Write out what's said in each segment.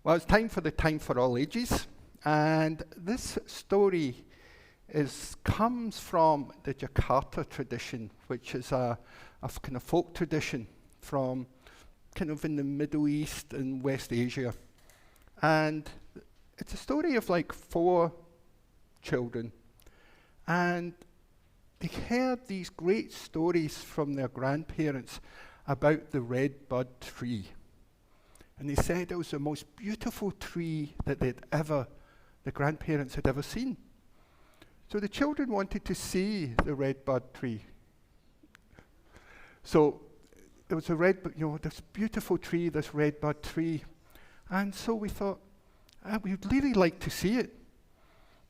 Well, it's time for all ages, and this story comes from the Jakarta tradition, which is a kind of folk tradition from kind of in the Middle East and West Asia. And it's a story of like 4 children, and they heard these great stories from their grandparents about the red bud tree. And they said it was the most beautiful tree that the grandparents had ever seen. So the children wanted to see the red bud tree. So there was this beautiful tree, this red bud tree. And so we thought, we'd really like to see it.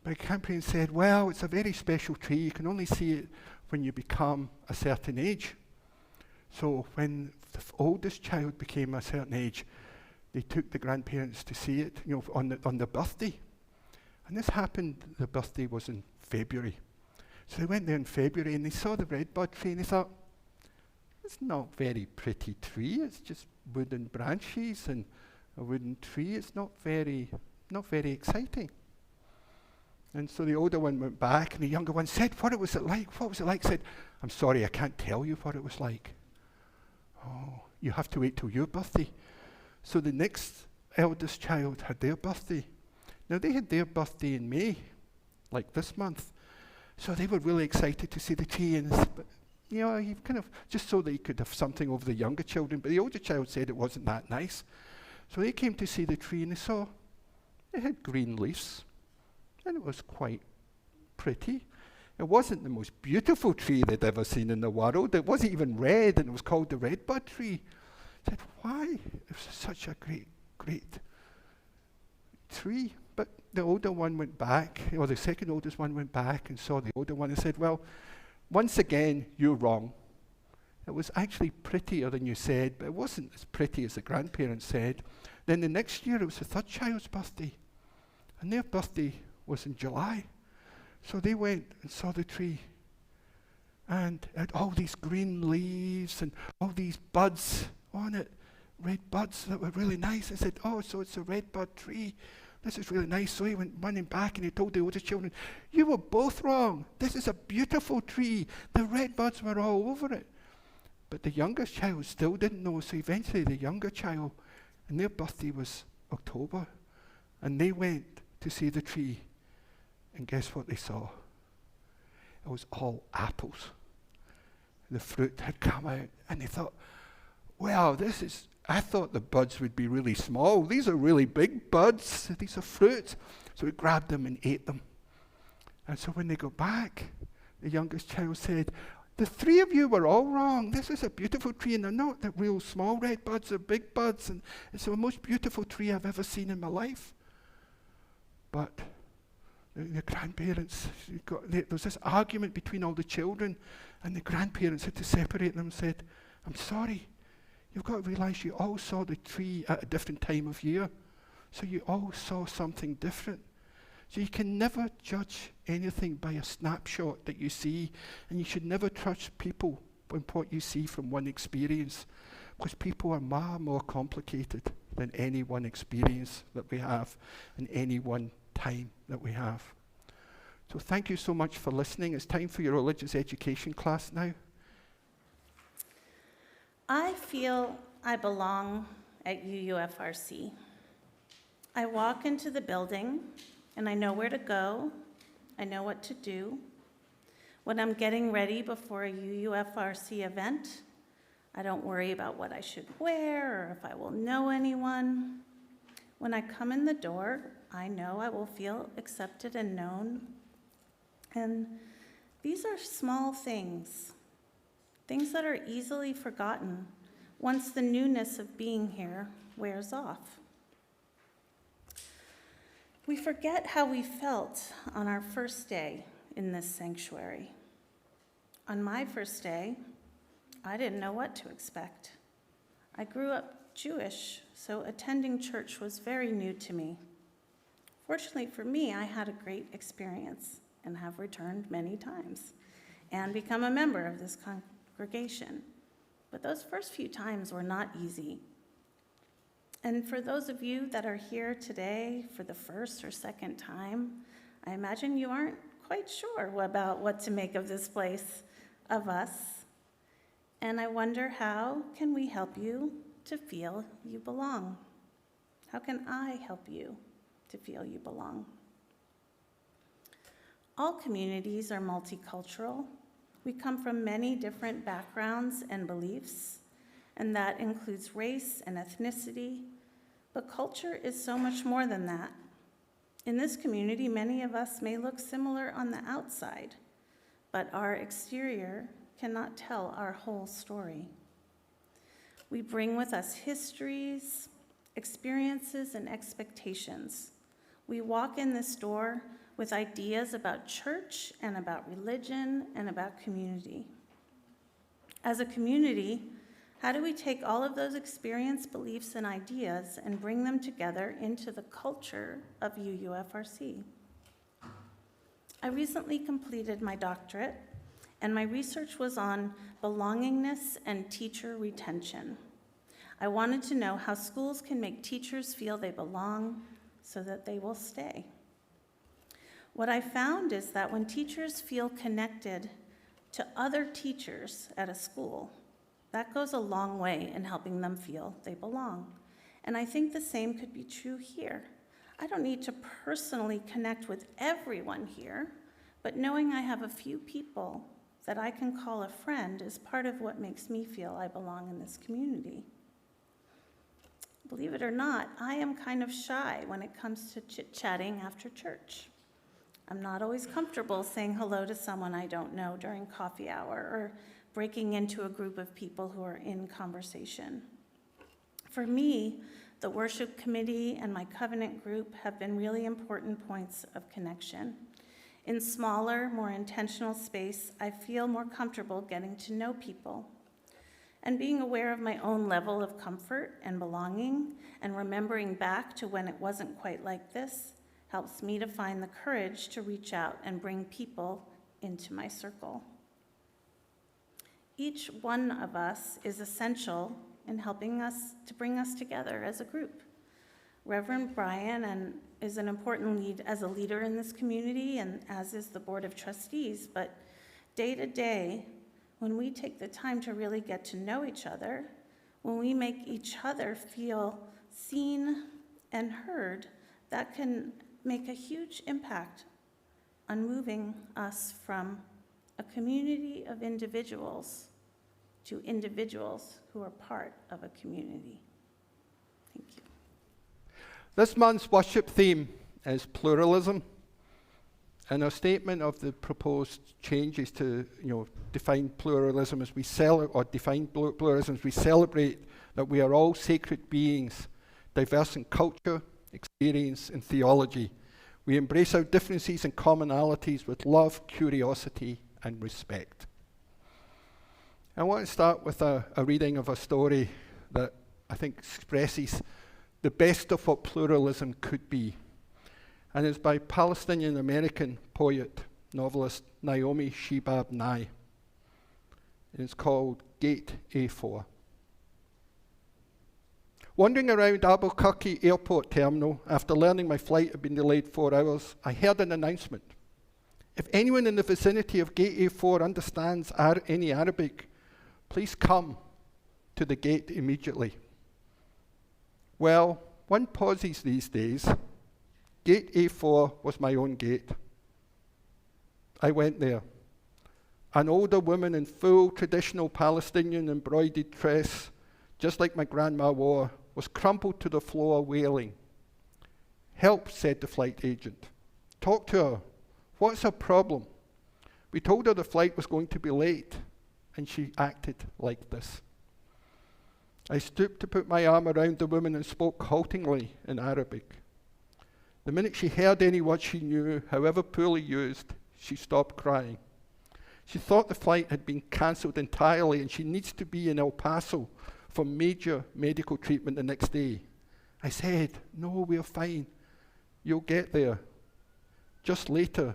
But the grandparents said, well, it's a very special tree. You can only see it when you become a certain age. So when the oldest child became a certain age, they took the grandparents to see it, on their birthday. And this happened, the birthday was in February. So they went there in February and they saw the red bud tree and they thought, it's not a very pretty tree, it's just wooden branches and a wooden tree. It's not very exciting. And so the older one went back and the younger one said, what was it like? What was it like? Said, I'm sorry, I can't tell you what it was like. Oh, you have to wait till your birthday. So the next eldest child had their birthday. Now they had their birthday in May, like this month. So they were really excited to see the tree, and he kind of just so they could have something over the younger children. But the older child said it wasn't that nice. So they came to see the tree, and they saw it had green leaves, and it was quite pretty. It wasn't the most beautiful tree they'd ever seen in the world. It wasn't even red, and it was called the redbud tree. I said, why? It was such a great tree. But the older one went back, or the second oldest one went back and saw the older one and said, well, once again, you're wrong. It was actually prettier than you said, but it wasn't as pretty as the grandparents said. Then the next year, it was the third child's birthday, and their birthday was in July. So they went and saw the tree, and it had all these green leaves and all these buds on it, red buds that were really nice. I said, oh, so it's a red bud tree. This is really nice. So he went running back and he told the older children, you were both wrong. This is a beautiful tree. The red buds were all over it. But the youngest child still didn't know. So eventually the younger child, and their birthday was October, and they went to see the tree. And guess what they saw? It was all apples. The fruit had come out, and they thought, wow, I thought the buds would be really small. These are really big buds. These are fruits. So we grabbed them and ate them. And so when they got back, the youngest child said, the 3 of you were all wrong. This is a beautiful tree, and they're not the real small red buds, they're big buds, and it's the most beautiful tree I've ever seen in my life. But the grandparents, there was this argument between all the children, and the grandparents had to separate them and said, I'm sorry, you've got to realize you all saw the tree at a different time of year. So you all saw something different. So you can never judge anything by a snapshot that you see, and you should never trust people with what you see from one experience, because people are far more complicated than any one experience that we have in any one time that we have. So thank you so much for listening. It's time for your religious education class now. I feel I belong at UUFRC. I walk into the building and I know where to go. I know what to do. When I'm getting ready before a UUFRC event, I don't worry about what I should wear or if I will know anyone. When I come in the door, I know I will feel accepted and known. And these are small things that are easily forgotten once the newness of being here wears off. We forget how we felt on our first day in this sanctuary. On my first day, I didn't know what to expect. I grew up Jewish, so attending church was very new to me. Fortunately for me, I had a great experience and have returned many times and become a member of this congregation. But those first few times were not easy. And for those of you that are here today for the first or second time, I imagine you aren't quite sure about what to make of this place, of us. And I wonder, how can we help you to feel you belong? How can I help you to feel you belong? All communities are multicultural. We come from many different backgrounds and beliefs, and that includes race and ethnicity, but culture is so much more than that. In this community, many of us may look similar on the outside, but our exterior cannot tell our whole story. We bring with us histories, experiences, and expectations. We walk in this door with ideas about church and about religion and about community. As a community, how do we take all of those experience, beliefs, and ideas and bring them together into the culture of UUFRC? I recently completed my doctorate, and my research was on belongingness and teacher retention. I wanted to know how schools can make teachers feel they belong so that they will stay. What I found is that when teachers feel connected to other teachers at a school, that goes a long way in helping them feel they belong. And I think the same could be true here. I don't need to personally connect with everyone here, but knowing I have a few people that I can call a friend is part of what makes me feel I belong in this community. Believe it or not, I am kind of shy when it comes to chit-chatting after church. I'm not always comfortable saying hello to someone I don't know during coffee hour or breaking into a group of people who are in conversation. For me, the worship committee and my covenant group have been really important points of connection. In smaller, more intentional space, I feel more comfortable getting to know people. And being aware of my own level of comfort and belonging and remembering back to when it wasn't quite like this helps me to find the courage to reach out and bring people into my circle. Each one of us is essential in helping us to bring us together as a group. Reverend Brian is an important lead as a leader in this community, and as is the Board of Trustees, but day to day, when we take the time to really get to know each other, when we make each other feel seen and heard, that can make a huge impact on moving us from a community of individuals to individuals who are part of a community. Thank you. This month's worship theme is pluralism, and our statement of the proposed changes to, define pluralism as we celebrate that we are all sacred beings, diverse in culture, experience, and theology. We embrace our differences and commonalities with love, curiosity, and respect. I want to start with a reading of a story that I think expresses the best of what pluralism could be. And it's by Palestinian-American poet, novelist Naomi Shihab Nye. And it's called Gate A4. Wandering around Albuquerque Airport Terminal, after learning my flight had been delayed 4 hours, I heard an announcement. If anyone in the vicinity of Gate A4 understands any Arabic, please come to the gate immediately. Well, one pauses these days. Gate A4 was my own gate. I went there. An older woman in full traditional Palestinian embroidered dress, just like my grandma wore, was crumpled to the floor wailing. Help, said the flight agent. Talk to her. What's her problem? We told her the flight was going to be late, and she acted like this. I stooped to put my arm around the woman and spoke haltingly in Arabic. The minute she heard any word she knew, however poorly used, she stopped crying. She thought the flight had been cancelled entirely and she needs to be in El Paso for major medical treatment the next day. I said, no, we're fine. You'll get there. Just later.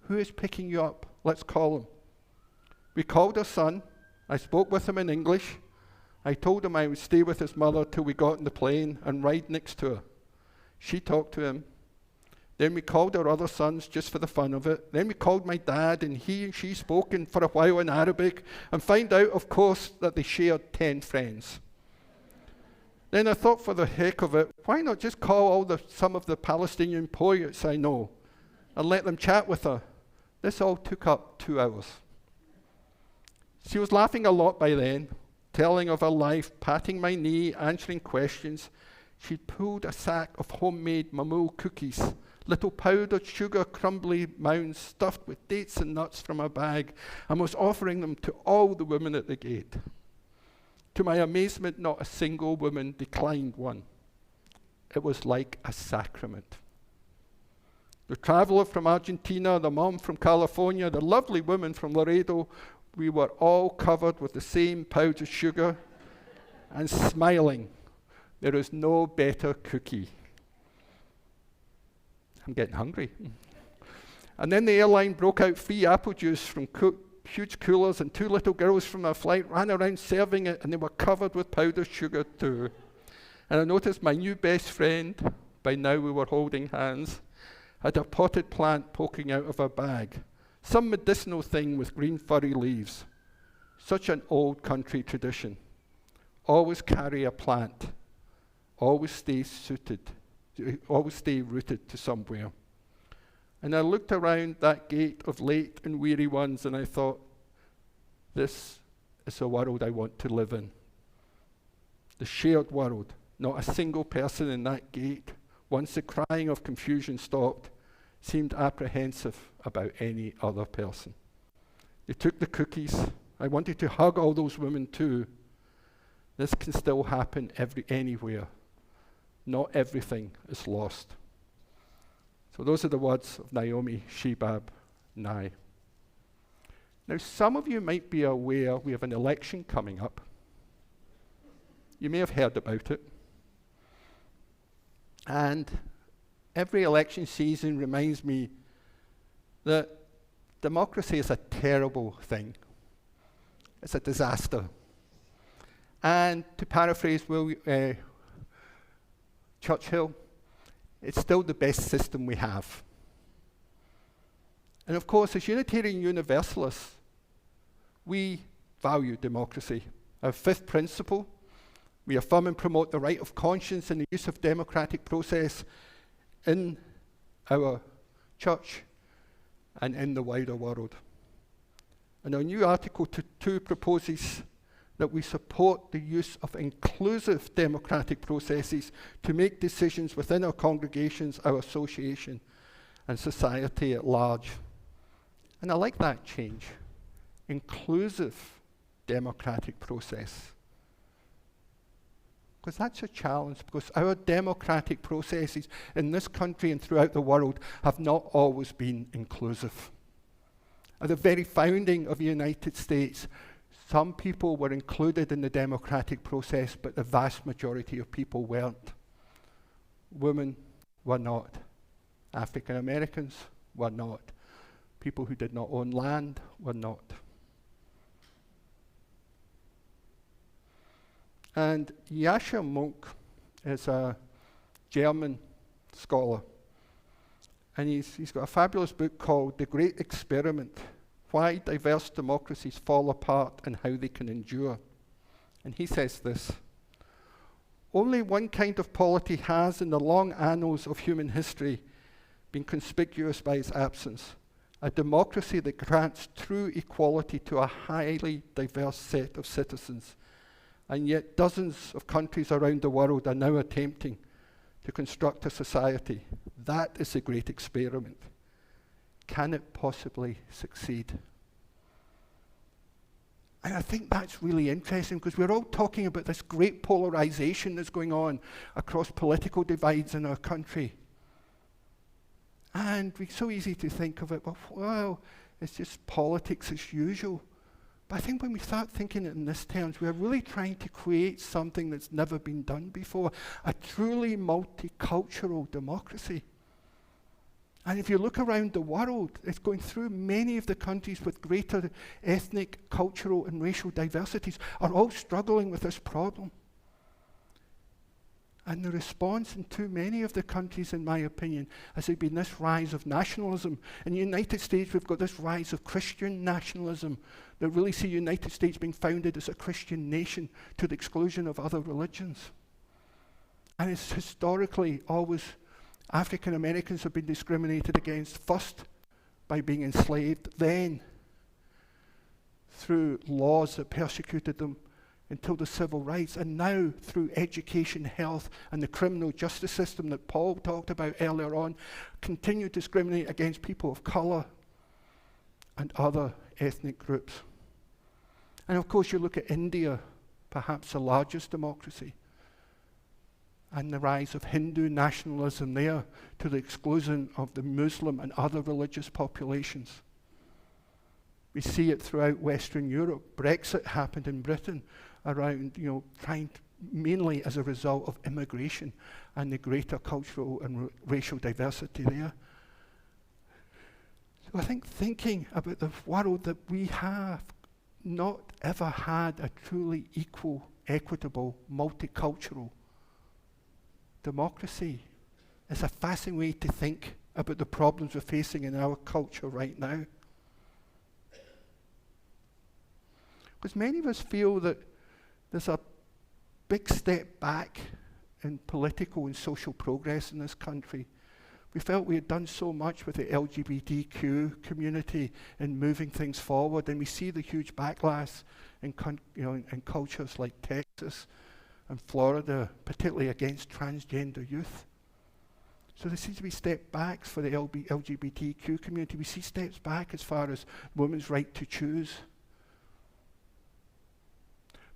Who is picking you up? Let's call him. We called her son. I spoke with him in English. I told him I would stay with his mother till we got on the plane and ride next to her. She talked to him. Then we called our other sons just for the fun of it. Then we called my dad, and he and she spoke for a while in Arabic, and found out, of course, that they shared 10 friends. Then I thought, for the heck of it, why not just call some of the Palestinian poets I know and let them chat with her? This all took up 2 hours. She was laughing a lot by then, telling of her life, patting my knee, answering questions. She'd pulled a sack of homemade mamul cookies, little powdered sugar crumbly mounds stuffed with dates and nuts from her bag, and was offering them to all the women at the gate. To my amazement, not a single woman declined one. It was like a sacrament. The traveler from Argentina, the mom from California, the lovely woman from Laredo, we were all covered with the same powdered sugar and smiling. There is no better cookie. I'm getting hungry. And then the airline broke out free apple juice from huge coolers, and 2 little girls from our flight ran around serving it, and they were covered with powdered sugar too. And I noticed my new best friend, by now we were holding hands, had a potted plant poking out of her bag. Some medicinal thing with green furry leaves. Such an old country tradition. Always carry a plant. Always stay rooted to somewhere. And I looked around that gate of late and weary ones, and I thought, this is the world I want to live in. The shared world. Not a single person in that gate, once the crying of confusion stopped, seemed apprehensive about any other person. They took the cookies. I wanted to hug all those women too. This can still happen anywhere. Not everything is lost. So those are the words of Naomi Shebab Nye. Now, some of you might be aware we have an election coming up. You may have heard about it. And every election season reminds me that democracy is a terrible thing. It's a disaster. And to paraphrase Churchill, it's still the best system we have. And of course, as Unitarian Universalists, we value democracy. Our 5th principle, we affirm and promote the right of conscience and the use of democratic process in our church and in the wider world. And our new Article 2 proposes that we support the use of inclusive democratic processes to make decisions within our congregations, our association, and society at large. And I like that change. Inclusive democratic process. Because that's a challenge, because our democratic processes in this country and throughout the world have not always been inclusive. At the very founding of the United States, some people were included in the democratic process, but the vast majority of people weren't. Women were not. African Americans were not. People who did not own land were not. And Yascha Mounk is a German scholar. And he's got a fabulous book called The Great Experiment: Why Diverse Democracies Fall Apart and How They Can Endure. And he says this: only one kind of polity has, in the long annals of human history, been conspicuous by its absence: a democracy that grants true equality to a highly diverse set of citizens. And yet dozens of countries around the world are now attempting to construct a society. That is the great experiment. Can it possibly succeed? And I think that's really interesting, because we're all talking about this great polarization that's going on across political divides in our country. And it's so easy to think of it, well, it's just politics as usual. But I think when we start thinking in this terms, we're really trying to create something that's never been done before, a truly multicultural democracy. And if you look around the world, it's going through many of the countries with greater ethnic, cultural, and racial diversities are all struggling with this problem. And the response in too many of the countries, in my opinion, has been this rise of nationalism. In the United States, we've got this rise of Christian nationalism that really see the United States being founded as a Christian nation to the exclusion of other religions. And it's historically always African Americans have been discriminated against, first by being enslaved, then through laws that persecuted them until the civil rights, and now through education, health, and the criminal justice system that Paul talked about earlier on, continue to discriminate against people of color and other ethnic groups. And of course, you look at India, perhaps the largest democracy, and the rise of Hindu nationalism there to the exclusion of the Muslim and other religious populations. We see it throughout Western Europe. Brexit happened in Britain around, mainly as a result of immigration and the greater cultural and racial diversity there. So I think thinking about the world that we have not ever had a truly equal, equitable, multicultural democracy is a fascinating way to think about the problems we're facing in our culture right now. Because many of us feel that there's a big step back in political and social progress in this country. We felt we had done so much with the LGBTQ community in moving things forward, and we see the huge backlash in cultures like Texas and Florida, particularly against transgender youth. So there seems to be step backs for the LGBTQ community. We see steps back as far as women's right to choose.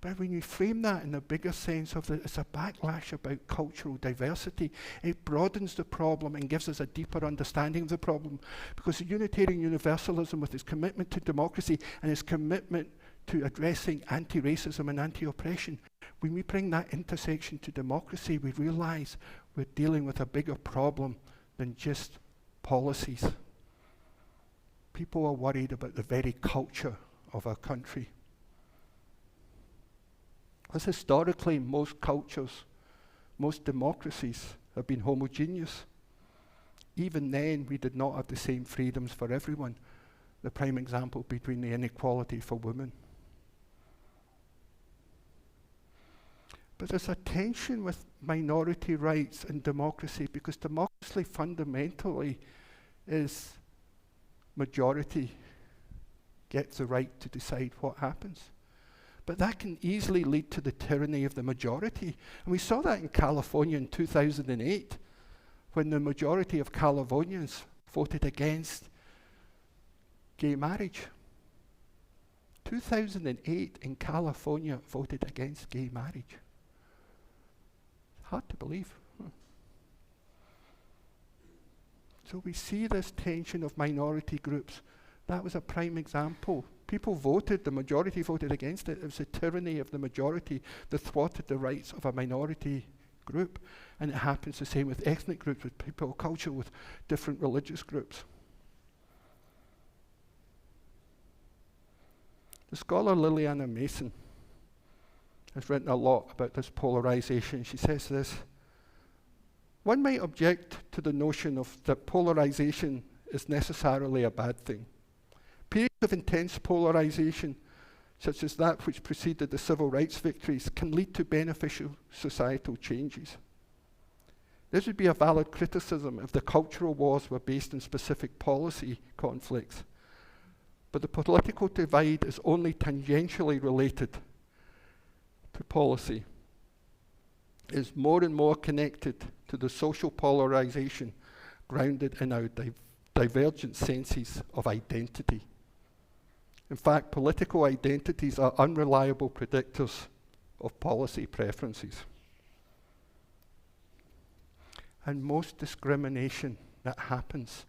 But when you frame that in the bigger sense of it's a backlash about cultural diversity, it broadens the problem and gives us a deeper understanding of the problem. Because the Unitarian Universalism, with its commitment to democracy and its commitment to addressing anti-racism and anti-oppression, when we bring that intersection to democracy, we realize we're dealing with a bigger problem than just policies. People are worried about the very culture of our country. As historically, most cultures, most democracies have been homogeneous. Even then, we did not have the same freedoms for everyone. The prime example being the inequality for women. But there's a tension with minority rights and democracy, because democracy fundamentally is majority gets the right to decide what happens. But that can easily lead to the tyranny of the majority. And we saw that in California in 2008, when the majority of Californians voted against gay marriage. 2008 in California voted against gay marriage. Hard to believe. So we see this tension of minority groups. That was a prime example. People voted, the majority voted against it. It was the tyranny of the majority that thwarted the rights of a minority group. And it happens the same with ethnic groups, with people of culture, with different religious groups. The scholar Liliana Mason has written a lot about this polarization. She says this: one might object to the notion of that polarization is necessarily a bad thing. Periods of intense polarization, such as that which preceded the civil rights victories, can lead to beneficial societal changes. This would be a valid criticism if the cultural wars were based on specific policy conflicts. But the political divide is only tangentially related to policy. It is more and more connected to the social polarization grounded in our divergent senses of identity. In fact, political identities are unreliable predictors of policy preferences. And most discrimination that happens,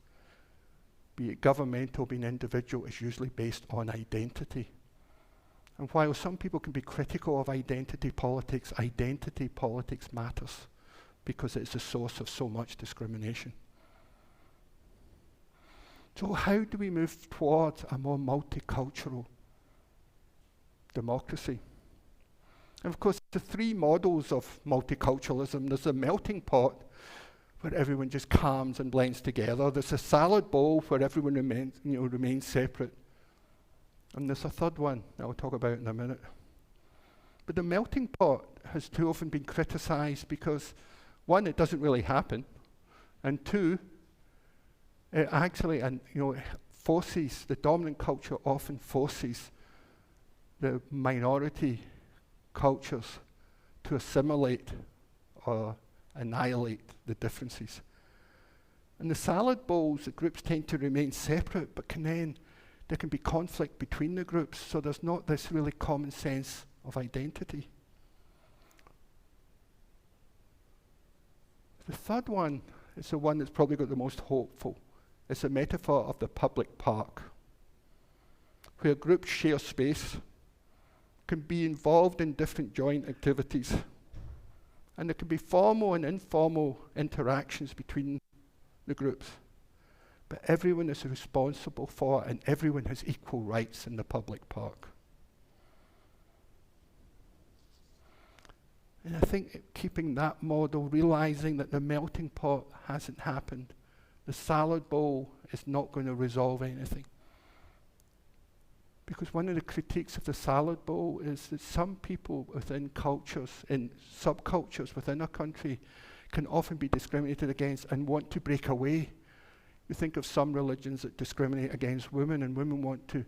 be it governmental, be it individual, is usually based on identity. And while some people can be critical of identity politics matters because it's the source of so much discrimination. So how do we move towards a more multicultural democracy? And of course, the three models of multiculturalism. There's a melting pot, where everyone just comes and blends together. There's a salad bowl where everyone remains separate. And there's a third one that I'll talk about in a minute. But the melting pot has too often been criticized because, one, it doesn't really happen, and two, it actually forces, the dominant culture often forces the minority cultures to assimilate or annihilate the differences. In the salad bowls, the groups tend to remain separate, but there can be conflict between the groups, so there's not this really common sense of identity. The third one is the one that's probably got the most hopeful. It's a metaphor of the public park, where groups share space, can be involved in different joint activities, and there can be formal and informal interactions between the groups. But everyone is responsible for, and everyone has equal rights in the public park. And I think keeping that model, realizing that the melting pot hasn't happened, the salad bowl is not going to resolve anything. Because one of the critiques of the salad bowl is that some people within cultures, in subcultures within a country, can often be discriminated against and want to break away. You think of some religions that discriminate against women, and women want to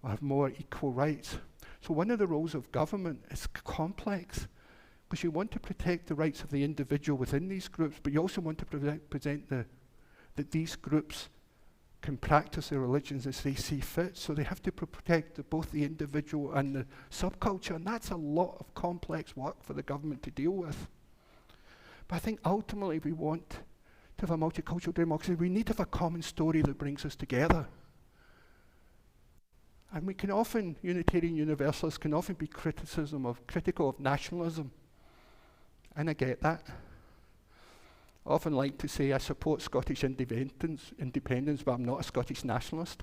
have more equal rights. So one of the roles of government is complex, because you want to protect the rights of the individual within these groups, but you also want to present that these groups can practice their religions as they see fit. So they have to protect both the individual and the subculture, and that's a lot of complex work for the government to deal with. But I think ultimately we want to have a multicultural democracy. We need to have a common story that brings us together. And we can often, Unitarian Universalists can often be critical of nationalism. And I get that. I often like to say I support Scottish independence, but I'm not a Scottish nationalist.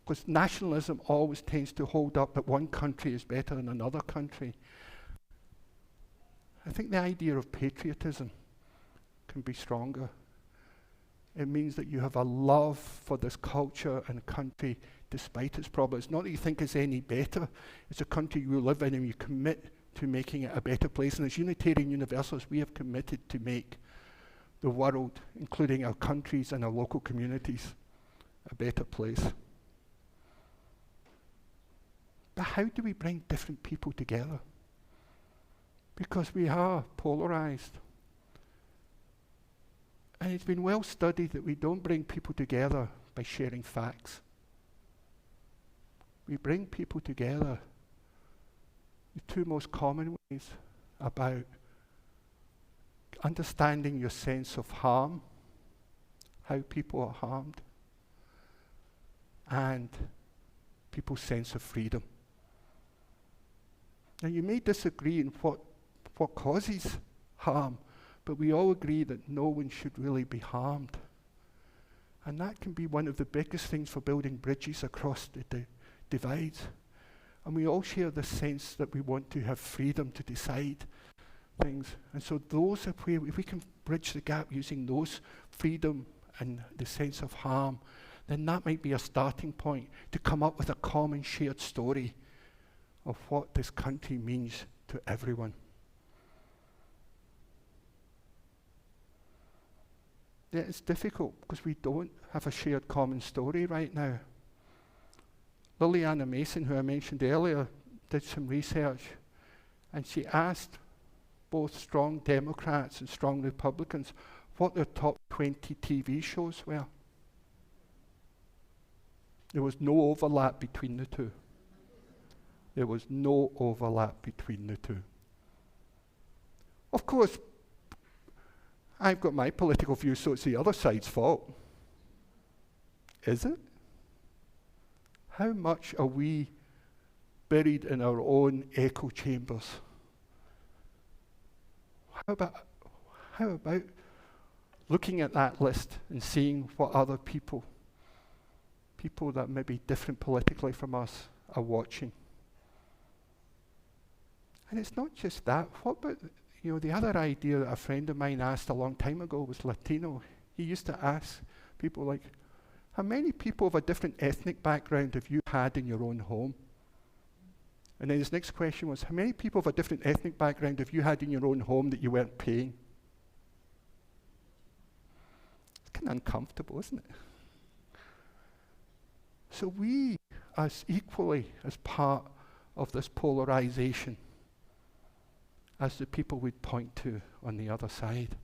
Because nationalism always tends to hold up that one country is better than another country. I think the idea of patriotism can be stronger. It means that you have a love for this culture and country despite its problems. Not that you think it's any better. It's a country you live in and you commit to making it a better place. And as Unitarian Universalists, we have committed to make the world, including our countries and our local communities, a better place. But how do we bring different people together? Because we are polarized. And it's been well studied that we don't bring people together by sharing facts. We bring people together. The two most common ways about understanding your sense of harm, how people are harmed, and people's sense of freedom. Now you may disagree in what causes harm, but we all agree that no one should really be harmed. And that can be one of the biggest things for building bridges across the divides. And we all share the sense that we want to have freedom to decide things. And so those are where, if we can bridge the gap using those freedom and the sense of harm, then that might be a starting point to come up with a common shared story of what this country means to everyone. Yeah, it's difficult because we don't have a shared common story right now. Liliana Mason, who I mentioned earlier, did some research, and she asked both strong Democrats and strong Republicans what their top 20 TV shows were. There was no overlap between the two. There was no overlap between the two. Of course, I've got my political views, so it's the other side's fault. Is it? How much are we buried in our own echo chambers? How about looking at that list and seeing what other people people that may be different politically from us are watching. And it's not just that. What about, the other idea that a friend of mine asked a long time ago was Latino. He used to ask people like, how many people of a different ethnic background have you had in your own home? And then his next question was, how many people of a different ethnic background have you had in your own home that you weren't paying? It's kind of uncomfortable, isn't it? So we, as equally as part of this polarization, as the people we'd point to on the other side.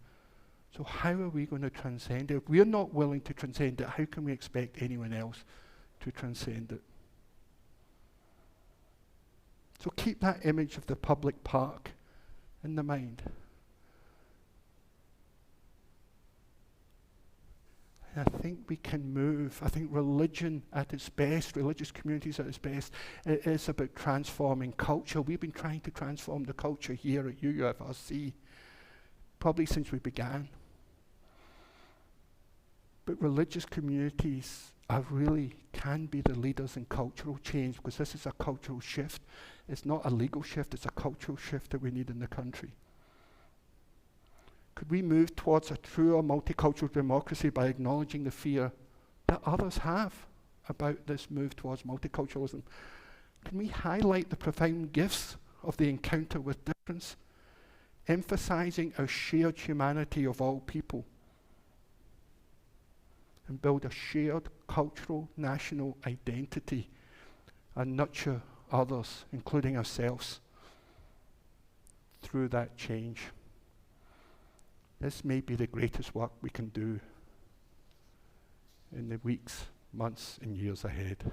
So how are we going to transcend it? If we're not willing to transcend it, how can we expect anyone else to transcend it? So keep that image of the public park in the mind. And I think we can move. I think religion at its best, religious communities at its best, it is about transforming culture. We've been trying to transform the culture here at UUFRC, probably since we began. But religious communities can be the leaders in cultural change, because this is a cultural shift. It's not a legal shift, it's a cultural shift that we need in the country. Could we move towards a truer multicultural democracy by acknowledging the fear that others have about this move towards multiculturalism? Can we highlight the profound gifts of the encounter with difference, emphasizing our shared humanity of all people, and build a shared cultural national identity and nurture others, including ourselves, through that change? This may be the greatest work we can do in the weeks, months, and years ahead.